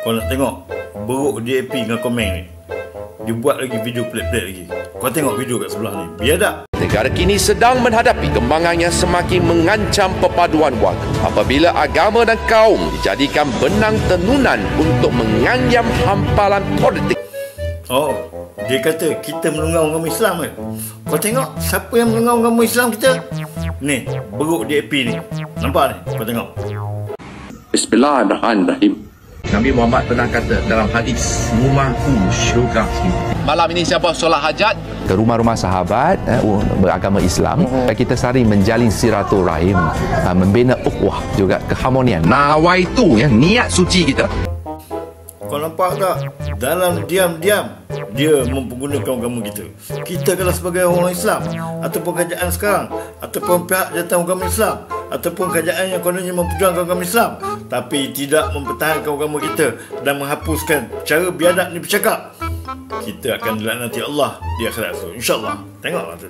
Kau nak tengok beruk DAP dengan komen ni, dia buat lagi video pelik-pelik lagi. Kau tengok video kat sebelah ni, biadab. Negara kini sedang menghadapi kembangan yang semakin mengancam perpaduan warga apabila agama dan kaum dijadikan benang tenunan untuk menganyam hamparan politik. Oh, dia kata kita melungau agama Islam kan? Kau tengok siapa yang melungau agama Islam kita? Ni, beruk DAP ni. Nampak ni? Kau tengok. Bismillahirrahmanirrahim. Nabi Muhammad pernah kata dalam hadis, rumahku syurga. Malam ini siapa solat hajat? Ke rumah-rumah sahabat beragama Islam, kita saling menjalin silaturahim, membina ukhuwah, juga keharmonian. Nawai itu niat suci kita. Kau nampak tak? Dalam diam-diam dia mempergunakan agama kita. Kita kalau sebagai orang Islam, ataupun kerajaan sekarang, ataupun pihak jawatan agama Islam, ataupun kerajaan yang kononnya memperjuangkan agama Islam, tapi tidak mempertahankan agama kita dan menghapuskan cara biadab ni bercakap, kita akan dilaknati Allah di akhirat. InsyaAllah. Tengoklah tu.